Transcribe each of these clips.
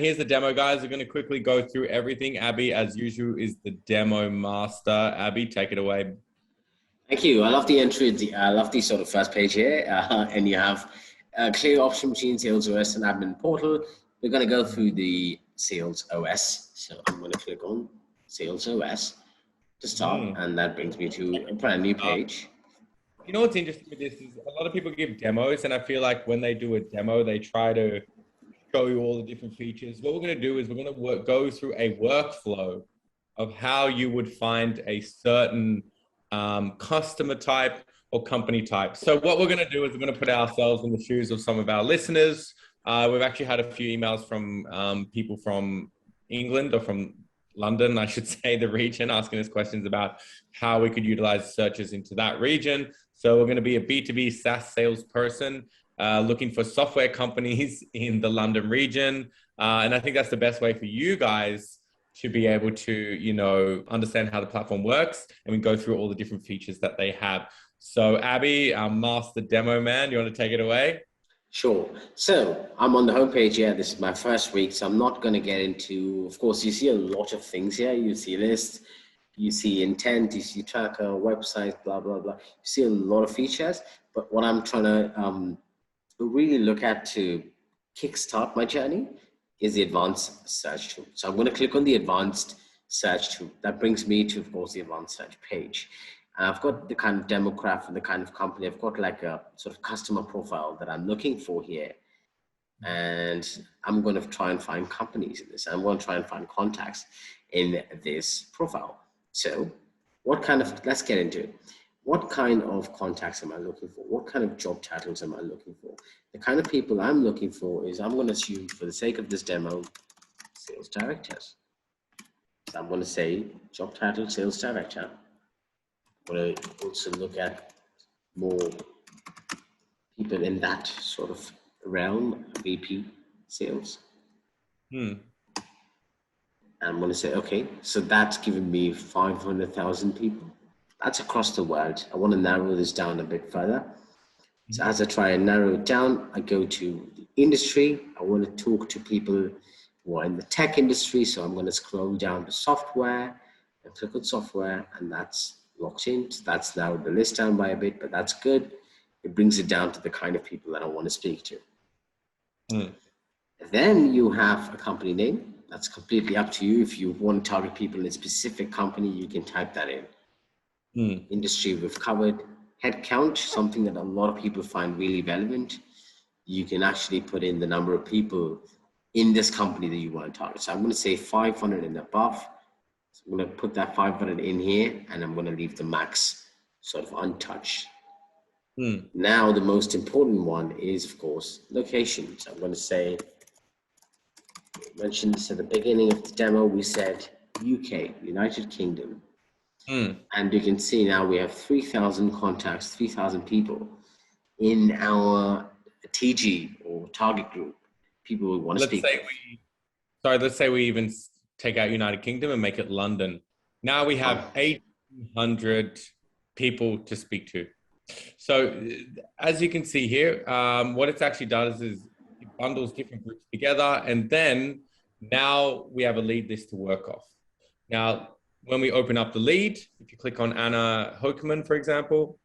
here's the demo, guys. We're going to quickly go through everything. Abby, as usual, is the demo master. Abby, take it away. Thank you. I love the entry. I love the sort of first page here. And you have a clear option between Sales OS and Admin Portal. We're going to go through the Sales OS. So I'm going to click on Sales OS to start. And that brings me to a brand new page. You know what's interesting with this is a lot of people give demos, and I feel like when they do a demo, they try to show you all the different features. What we're going to do is we're going to go through a workflow of how you would find a certain customer type or company type. So what we're going to do is we're going to put ourselves in the shoes of some of our listeners. We've actually had a few emails from people from England or from London, I should say, the region, asking us questions about how we could utilize searches into that region. So we're going to be a B2B SaaS salesperson looking for software companies in the London region. And I think that's the best way for you guys to be able to, you know, understand how the platform works, and we go through all the different features that they have. So Abby, our master demo man, you want to take it away? Sure. So I'm on the homepage here. This is my first week, so I'm not going to get into, of course, you see a lot of things here. You see list, you see intent, you see tracker, website, blah, blah, blah. You see a lot of features, but what I'm trying to really look at to kickstart my journey is the advanced search tool. So I'm going to click on the advanced search tool. That brings me to, of course, the advanced search page. And I've got the kind of demographic and the kind of company. I've got like a sort of customer profile that I'm looking for here. And I'm going to try and find companies in this. I'm going to try and find contacts in this profile. So let's get into it. What kind of contacts am I looking for? What kind of job titles am I looking for? The kind of people I'm looking for is, I'm going to assume for the sake of this demo, sales directors. So I'm going to say job title, sales director. I'm going to also look at more people in that sort of realm, VP sales. And I'm going to say, okay, so that's given me 500,000 people. That's across the world. I want to narrow this down a bit further. So as I try and narrow it down, I go to the industry. I want to talk to people who are in the tech industry. So I'm going to scroll down to software and click on software, and that's locked in. So that's narrowed the list down by a bit, but that's good. It brings it down to the kind of people that I want to speak to. Then you have a company name. That's completely up to you. If you want to target people in a specific company, you can type that in. Industry we've covered. Headcount, something that a lot of people find really relevant. You can actually put in the number of people in this company that you want to target. So I'm going to say 500 and above. So I'm going to put that 500 in here, and I'm going to leave the max sort of untouched. Now, the most important one is, of course, location. So I'm going to say, mentioned this at the beginning of the demo, we said UK, United Kingdom. And you can see now we have 3,000 contacts, 3,000 people in our TG or target group, people we want to speak with. Let's say we even take out United Kingdom and make it London. Now we have 800 people to speak to. So as you can see here, what it's actually does is it bundles different groups together, and then now we have a lead list to work off. Now, when we open up the lead, if you click on Anna Hoekman, for example,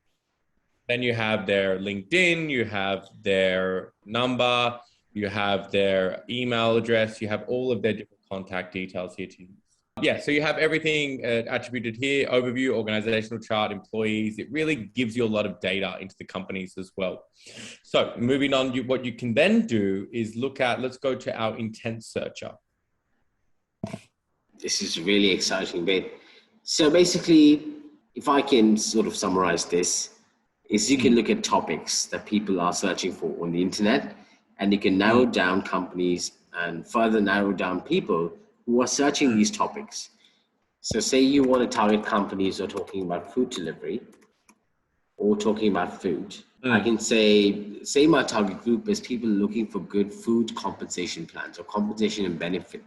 then you have their LinkedIn, you have their number, you have their email address, you have all of their different contact details here to use. Yeah, so you have everything attributed here, overview, organizational chart, employees. It really gives you a lot of data into the companies as well. So moving on, what you can then do is let's go to our intent searcher. This is a really exciting bit. So basically, if I can sort of summarize this, is you can look at topics that people are searching for on the internet, and you can narrow down companies and further narrow down people who are searching these topics. So say you want to target companies who are talking about food delivery or talking about food. I can say my target group is people looking for good food compensation plans or compensation and benefit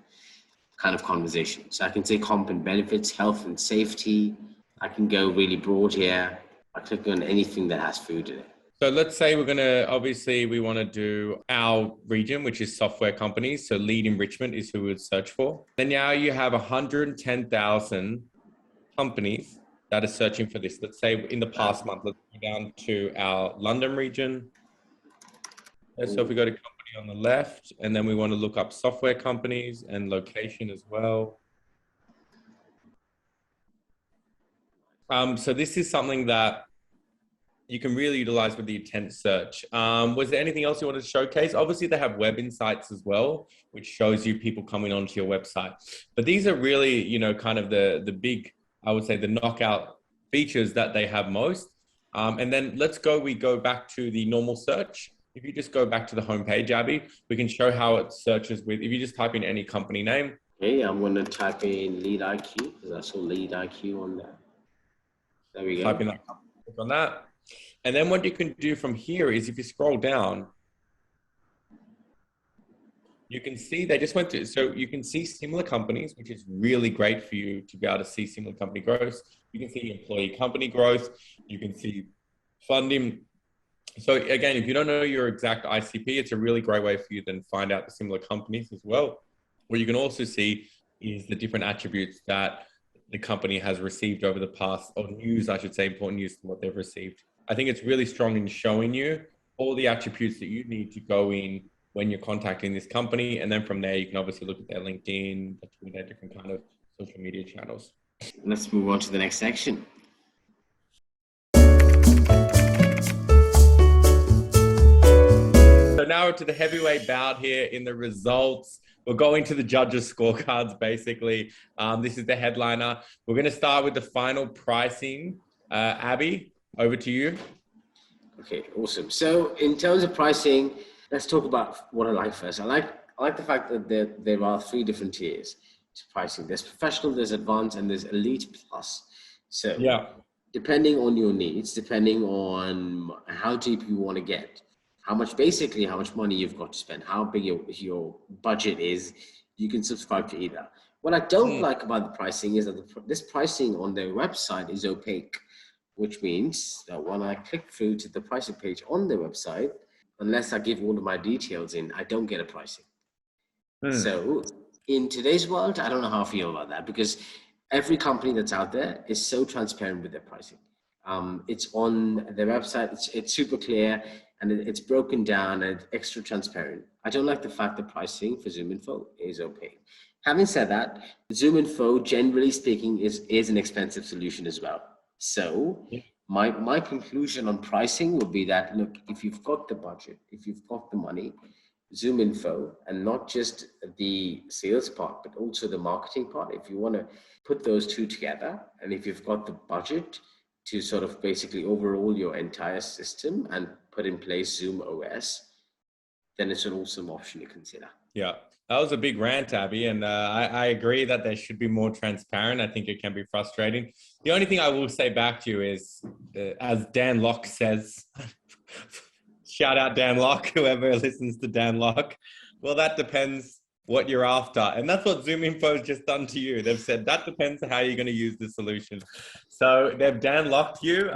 kind of conversation. So I can say comp and benefits, health and safety. I can go really broad here. I click on anything that has food in it. So let's say obviously we want to do our region, which is software companies. So lead enrichment is who we would search for. Then now you have 110,000 companies that are searching for this. Let's say in the past month, let's go down to our London region. So if we go to company on the left, and then we want to look up software companies and location as well. So this is something that you can really utilize with the intent search. Was there anything else you wanted to showcase? Obviously, they have web insights as well, which shows you people coming onto your website. But these are really, kind of the big, I would say, the knockout features that they have most. And then we go back to the normal search. If you just go back to the homepage, Abby, we can show how it searches with, if you just type in any company name. Okay, I'm going to type in Lead IQ because I saw Lead IQ on there. There we go. Type in that company, click on that. And then what you can do from here is if you scroll down, you can see they just went through. So you can see similar companies, which is really great for you to be able to see similar company growth. You can see employee company growth. You can see funding. So again, if you don't know your exact ICP, it's a really great way for you to then find out the similar companies as well. What you can also see is the different attributes that the company has received over the past, or news, I should say, important news from what they've received. I think it's really strong in showing you all the attributes that you need to go in when you're contacting this company. And then from there, you can obviously look at their LinkedIn, their different kind of social media channels. Let's move on to the next section. So now we're to the heavyweight bout here in the results. We're going to the judges' scorecards, basically. This is the headliner. We're going to start with the final pricing. Abby, over to you. Okay, awesome. So in terms of pricing, let's talk about what I like first. I like the fact that there are 3 different tiers to pricing. There's professional, there's advanced, and there's elite plus. So yeah, depending on your needs, depending on how deep you want to get, how much money you've got to spend, how big your budget is, you can subscribe to either. What I don't like about the pricing is that this pricing on their website is opaque, which means that when I click through to the pricing page on their website, unless I give all of my details in, I don't get a pricing. So in today's world, I don't know how I feel about that, because every company that's out there is so transparent with their pricing. It's on their website, it's super clear, and it's broken down and extra transparent. I don't like the fact that pricing for Zoominfo is opaque. Having said that, Zoominfo, generally speaking, is an expensive solution as well. So my conclusion on pricing would be that, look, if you've got the budget, if you've got the money, Zoominfo, and not just the sales part, but also the marketing part, if you want to put those 2 together, and if you've got the budget to sort of basically overhaul your entire system and put in place Zoom OS, then it's an awesome option to consider. Yeah, that was a big rant, Abby, and I agree that they should be more transparent. I think it can be frustrating. The only thing I will say back to you is, as Dan Locke says, shout out Dan Locke, whoever listens to Dan Locke, well, that depends what you're after. And that's what Zoominfo has just done to you. They've said, that depends how you're going to use the solution. So they've Dan Locked you.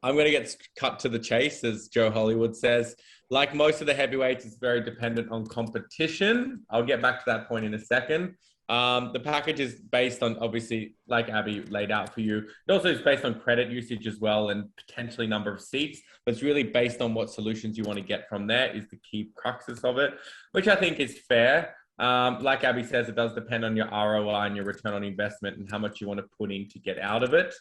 I'm going to get cut to the chase, as Joe Hollywood says. Like most of the heavyweights, it's very dependent on competition. I'll get back to that point in a second. The package is based on, obviously, like Abby laid out for you. It also is based on credit usage as well, and potentially number of seats. But it's really based on what solutions you want to get from there is the key cruxes of it, which I think is fair. Like Abby says, it does depend on your ROI and your return on investment and how much you want to put in to get out of it.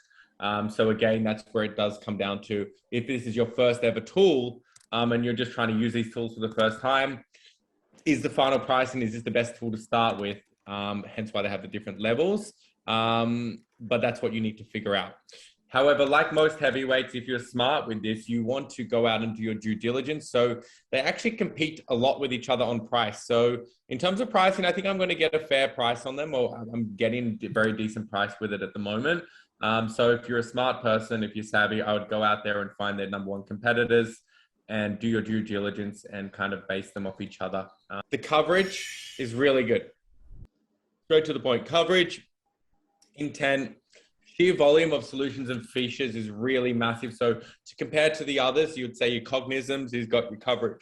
So again, that's where it does come down to, if this is your first ever tool and you're just trying to use these tools for the first time, is the final pricing, is this the best tool to start with? Hence why they have the different levels. But that's what you need to figure out. However, like most heavyweights, if you're smart with this, you want to go out and do your due diligence. So they actually compete a lot with each other on price. So in terms of pricing, I think I'm going to get a fair price on them, or I'm getting a very decent price with it at the moment. So if you're a smart person, if you're savvy, I would go out there and find their #1 competitors and do your due diligence and kind of base them off each other. The coverage is really good. Straight to the point. Coverage, intent, sheer volume of solutions and features is really massive. So to compare to the others, you would say your Cognisms has got your coverage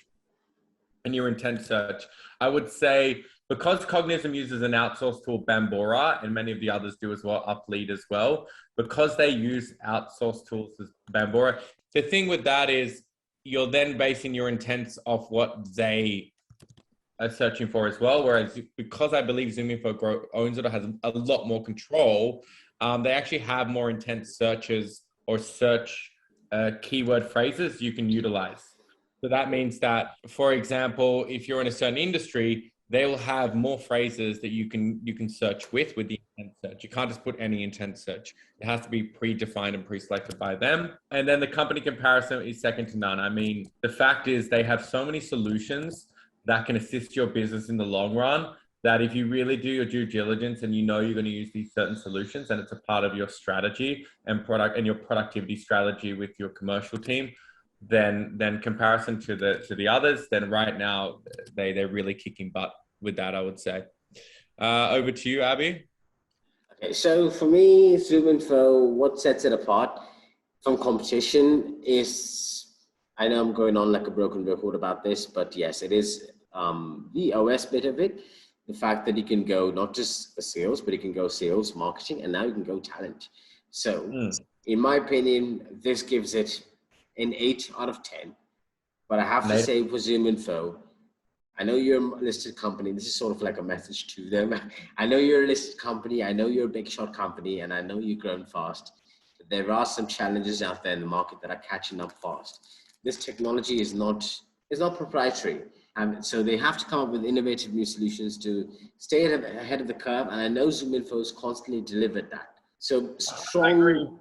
and your intent search. I would say because Cognism uses an outsourced tool, Bambora, and many of the others do as well, Uplead as well, because they use outsourced tools as Bambora. The thing with that is you're then basing your intents off what they are searching for as well. Whereas because I believe Zoominfo owns it or has a lot more control, they actually have more intense searches or search keyword phrases you can utilize. So that means that, for example, if you're in a certain industry, they will have more phrases that you can search with the intent search. You can't just put any intent search. It has to be predefined and pre-selected by them. And then the company comparison is second to none. I mean, the fact is they have so many solutions that can assist your business in the long run that if you really do your due diligence and you know you're going to use these certain solutions and it's a part of your strategy and product and your productivity strategy with your commercial team, then comparison to the others, then right now they're really kicking butt with that, I would say. Over to you, Abby. Okay, so for me, Zoominfo, what sets it apart from competition is, I know I'm going on like a broken record about this, but yes, it is the OS bit of it. The fact that you can go not just sales, but you can go sales, marketing, and now you can go talent. So in my opinion, this gives it an 8 out of 10. But I have to say for Zoominfo, I know you're a listed company. This is sort of like a message to them. I know you're a listed company. I know you're a big shot company, and I know you've grown fast. But there are some challenges out there in the market that are catching up fast. This technology is not proprietary. And so they have to come up with innovative new solutions to stay ahead of the curve. And I know Zoominfo has constantly delivered that. So strong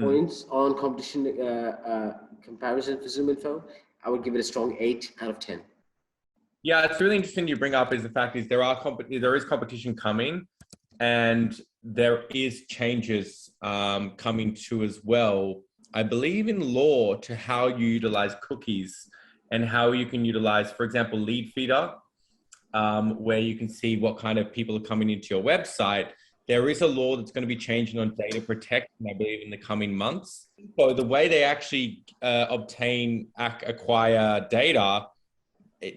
points on competition comparison for Zoominfo. I would give it a strong 8 out of 10. Yeah, it's really interesting you bring up is the fact is there is competition coming, and there is changes coming too as well. I believe in law to how you utilize cookies and how you can utilize, for example, lead feeder, where you can see what kind of people are coming into your website. There is a law that's going to be changing on data protection, I believe, in the coming months. So the way they actually acquire data,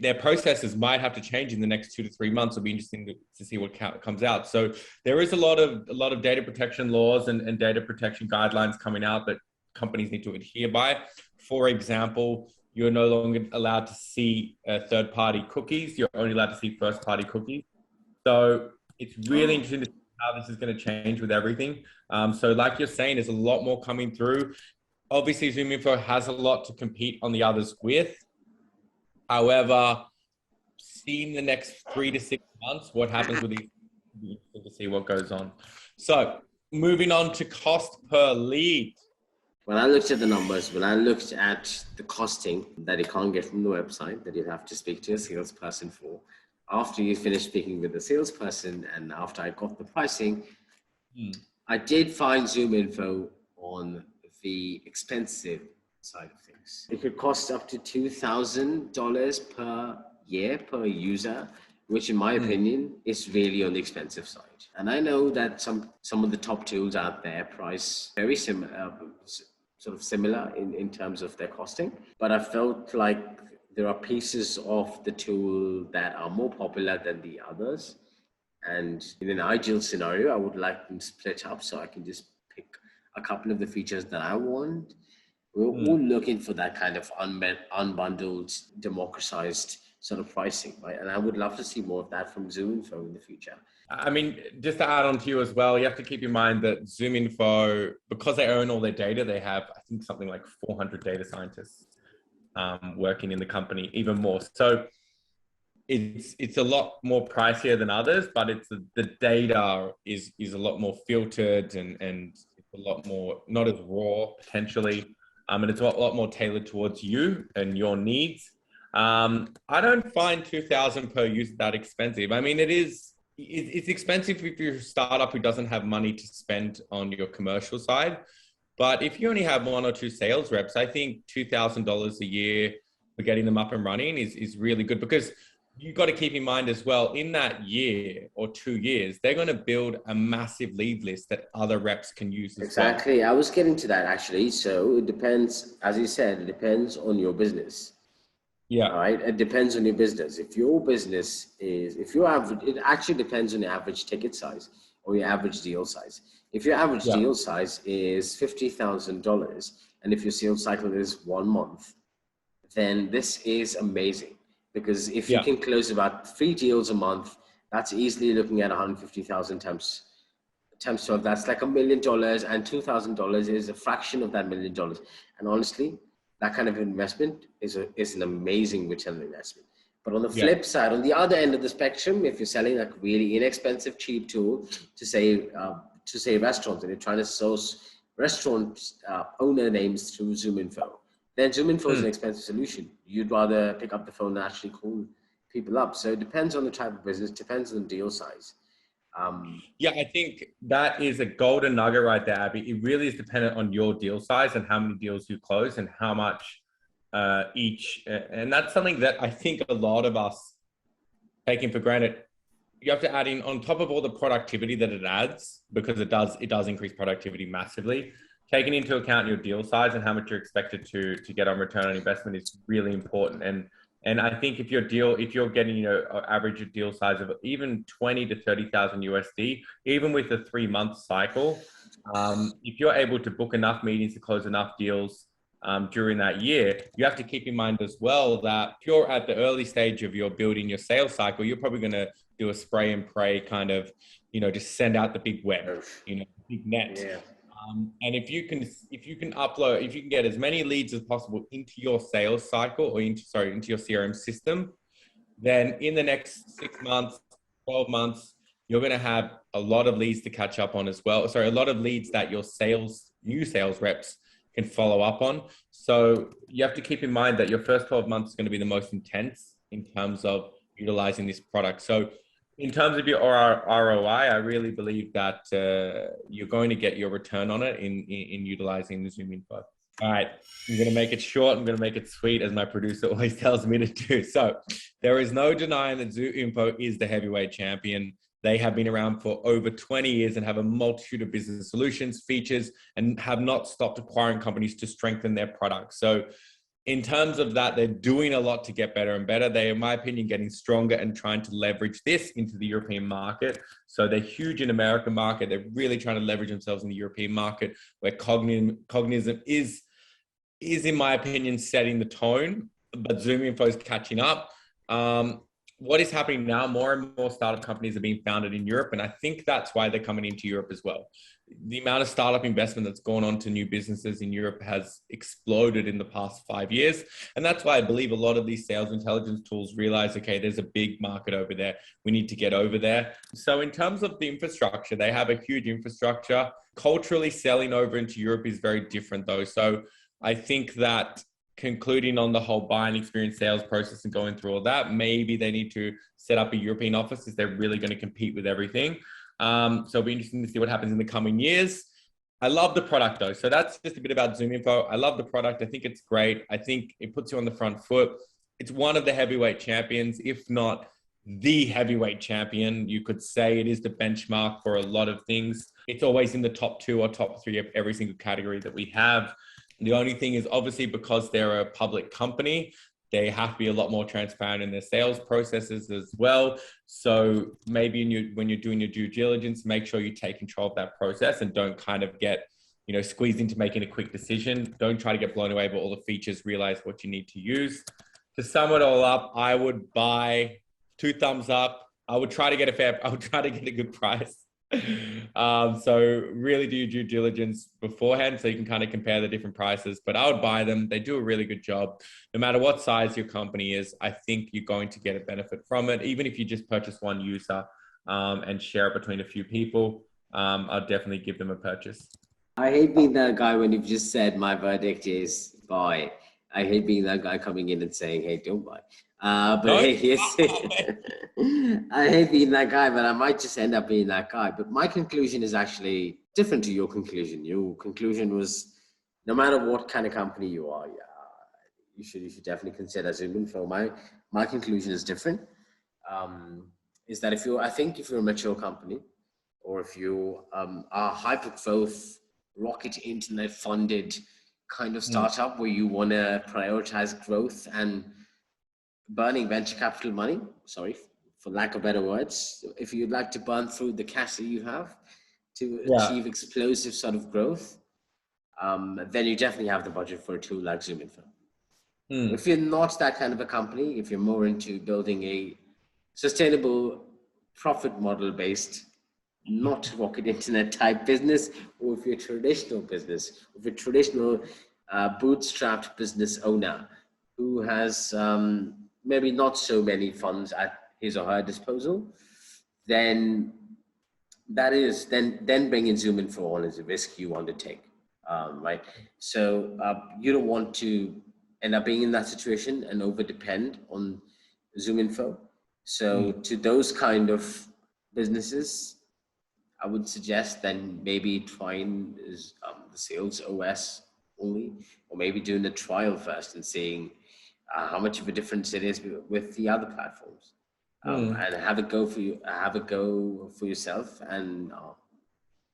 their processes might have to change in the next 2 to 3 months. It'll be interesting to see what comes out. So there is a lot of data protection laws and data protection guidelines coming out that companies need to adhere by. For example, you're no longer allowed to see third-party cookies. You're only allowed to see first-party cookies. So it's really interesting to see how this is going to change with everything. So like you're saying, there's a lot more coming through. Obviously, Zoominfo has a lot to compete on the others with. However, seeing the next 3 to 6 months, what happens with these, to see what goes on. So moving on to cost per lead. When I looked at the numbers, when I looked at the costing that you can't get from the website, that you have to speak to a salesperson for, after you finish speaking with the salesperson and after I got the pricing, I did find Zoominfo on the expensive side of things. It could cost up to $2,000 per year per user, which in my opinion is really on the expensive side. And I know that some of the top tools out there price very similar, sort of similar in terms of their costing, but I felt like there are pieces of the tool that are more popular than the others. And in an ideal scenario, I would like them split up so I can just pick a couple of the features that I want. We're all looking for that kind of unbundled, democratized sort of pricing, right? And I would love to see more of that from Zoominfo in the future. I mean, just to add on to you as well, you have to keep in mind that Zoominfo, because they own all their data, they have, I think, something like 400 data scientists working in the company, even more. So it's a lot more pricier than others, but the data is a lot more filtered and it's a lot more, not as raw potentially. And it's a lot more tailored towards you and your needs. I don't find 2,000 per user that expensive. I mean, it's expensive if you're a startup who doesn't have money to spend on your commercial side. But if you only have 1 or 2 sales reps, I think $2,000 a year for getting them up and running is really good, because you got to keep in mind as well, in that year or 2 years, they're going to build a massive lead list that other reps can use as well. Exactly. I was getting to that actually. So it depends, as you said, it depends on your business. Yeah. All right. It depends on your business. If your business is, if your average, it actually depends on your average ticket size or your average deal size. If your average Yeah. deal size is $50,000 and if your sales cycle is 1 month, then this is amazing, because if you Yeah. can close about 3 deals a month, that's easily looking at 150,000 times 12. That's like $1 million, and $2,000 is a fraction of that $1 million. And honestly, that kind of investment is an amazing return on investment. But on the Yeah. flip side, on the other end of the spectrum, if you're selling like really inexpensive, cheap tool to say restaurants, and you're trying to source restaurant owner names through Zoominfo, then Zoominfo is an expensive solution. You'd rather pick up the phone and actually call people up. So it depends on the type of business, depends on the deal size. Yeah, I think that is a golden nugget right there, Abby. It really is dependent on your deal size and how many deals you close and how much each. And that's something that I think a lot of us taking for granted. You have to add in on top of all the productivity that it adds, because it does increase productivity massively. Taking into account your deal size and how much you're expected to get on return on investment is really important. And I think if you're getting, average deal size of even 20 to 30,000 USD, even with a 3-month cycle, if you're able to book enough meetings to close enough deals during that year, you have to keep in mind as well that if you're at the early stage of your building your sales cycle, you're probably going to do a spray and pray kind of, just send out the big web, big net. Yeah. And if you can get as many leads as possible into your sales cycle or into your CRM system, then in the next 6 months, 12 months, you're going to have a lot of leads to catch up on as well. Sorry, a lot of leads that your new sales reps can follow up on. So you have to keep in mind that your first 12 months is going to be the most intense in terms of utilizing this product. So in terms of your ROI, I really believe that you're going to get your return on it in utilizing the Zoominfo. All right, I'm going to make it short. I'm going to make it sweet, as my producer always tells me to do. So there is no denying that Zoominfo is the heavyweight champion. They have been around for over 20 years and have a multitude of business solutions, features, and have not stopped acquiring companies to strengthen their products. So in terms of that, they're doing a lot to get better and better. They, in my opinion, getting stronger and trying to leverage this into the European market. So they're huge in the American market. They're really trying to leverage themselves in the European market, where Cognism is, in my opinion, setting the tone, but Zoominfo is catching up. What is happening now, more and more startup companies are being founded in Europe, and I think that's why they're coming into Europe as well. The amount of startup investment that's gone on to new businesses in Europe has exploded in the past 5 years. And that's why I believe a lot of these sales intelligence tools realize, okay, there's a big market over there. We need to get over there. So in terms of the infrastructure, they have a huge infrastructure. Culturally, selling over into Europe is very different though. So I think that concluding on the whole buying experience sales process and going through all that, maybe they need to set up a European office if they're really going to compete with everything. So it'll be interesting to see what happens in the coming years. I love the product though. So that's just a bit about Zoominfo. I love the product. I think it's great. I think it puts you on the front foot. It's one of the heavyweight champions, if not the heavyweight champion. You could say it is the benchmark for a lot of things. It's always in the top 2 or top 3 of every single category that we have. The only thing is, obviously, because they're a public company, they have to be a lot more transparent in their sales processes as well. So maybe when you're doing your due diligence, make sure you take control of that process and don't kind of get, squeezed into making a quick decision. Don't try to get blown away by all the features, realize what you need to use. To sum it all up, I would buy 2 thumbs up. I would try to get a good price. So really do your due diligence beforehand so you can kind of compare the different prices, but I would buy them. They do a really good job. No matter what size your company is, I think you're going to get a benefit from it. Even if you just purchase one user and share it between a few people, I'll definitely give them a purchase. I hate being that guy when you've just said my verdict is buy. I hate being that guy coming in and saying, hey, don't buy. Hey, yes, I hate being that guy, but I might just end up being that guy. But my conclusion is actually different to your conclusion. Your conclusion was, no matter what kind of company you are, you should definitely consider Zoominfo. My conclusion is different. is that if you're a mature company, or if you are hyper growth, rocket internet funded kind of startup where you want to prioritize growth and burning venture capital money, sorry, for lack of better words, if you'd like to burn through the cash that you have to achieve explosive sort of growth, then you definitely have the budget for a tool like Zoominfo. If you're not that kind of a company, if you're more into building a sustainable profit model based, not rocket internet type business, or if you're a traditional business, if you're a traditional bootstrapped business owner who has maybe not so many funds at his or her disposal, then then bringing Zoominfo on is a risk you want to take, right? So you don't want to end up being in that situation and over depend on Zoominfo. So to those kind of businesses, I would suggest then maybe trying the Sales OS only, or maybe doing a trial first and seeing how much of a difference it is with the other platforms, and have a go for yourself and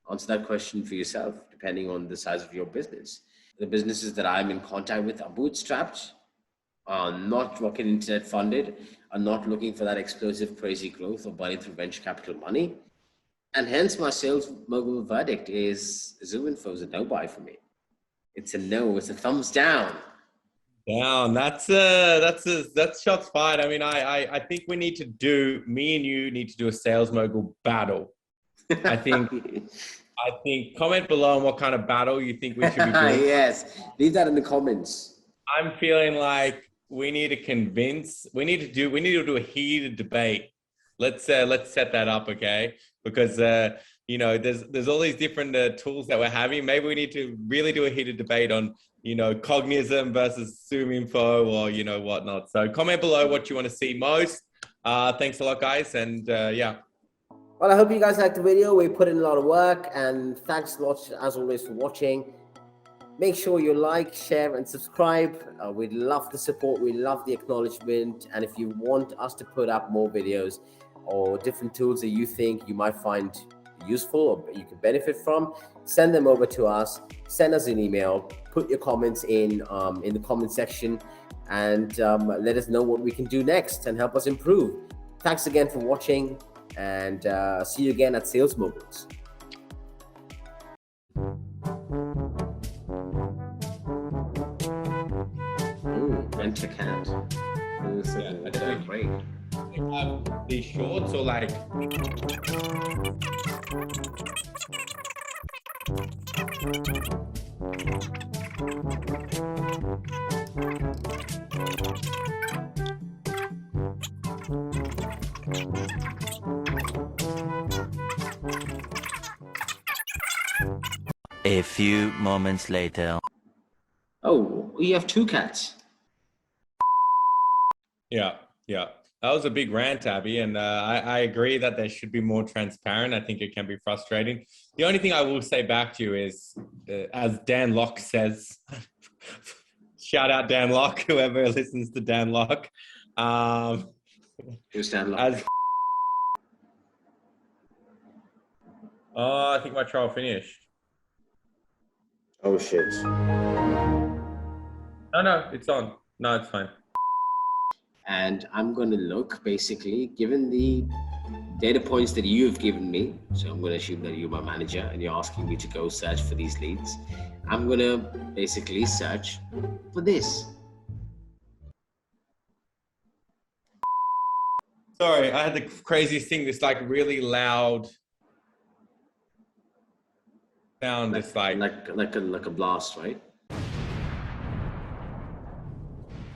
answer that question for yourself, depending on the size of your business. The businesses that I'm in contact with are bootstrapped, are not rocket internet funded, are not looking for that explosive, crazy growth or burning through venture capital money. And hence my Sales Mogul verdict is Zoominfo is a no buy for me. It's a no, it's a thumbs down. Down. That's shots fired. I mean, I think we need to do, me and you need to do a Sales Mogul battle. I think comment below on what kind of battle you think we should be doing. Yes, leave that in the comments. I'm feeling like we need to do a heated debate. Let's set that up, okay? Because you know, there's all these different tools that we're having. Maybe we need to really do a heated debate on, you know, Cognizant versus Zoominfo or, you know, whatnot. So comment below what you want to see most. Thanks a lot, guys, and yeah. Well, I hope you guys liked the video. We put in a lot of work, and thanks a lot as always for watching. Make sure you like, share, and subscribe. We'd love the support. We love the acknowledgement. And if you want us to put up more videos or different tools that you think you might find useful or you can benefit from, send them over to us. Send us an email. Put your comments in the comment section, and let us know what we can do next and help us improve. Thanks again for watching, and see you again at Sales Moghuls. Venture cat. Yeah, great. These shorts or like. A few moments later. Oh, we have two cats. Yeah. That was a big rant, Abby, and I agree that there should be more transparent. I think it can be frustrating. The only thing I will say back to you is, as Dan Locke says, shout out Dan Locke, whoever listens to Dan Locke. Who's Dan Locke? I think my trial finished. Oh, shit. No, it's on. No, it's fine. And I'm going to look, basically, given the data points that you've given me, so I'm going to assume that you're my manager and you're asking me to go search for these leads. I'm going to basically search for this. Sorry, I had the craziest thing, this like really loud sound. It's like a blast, right?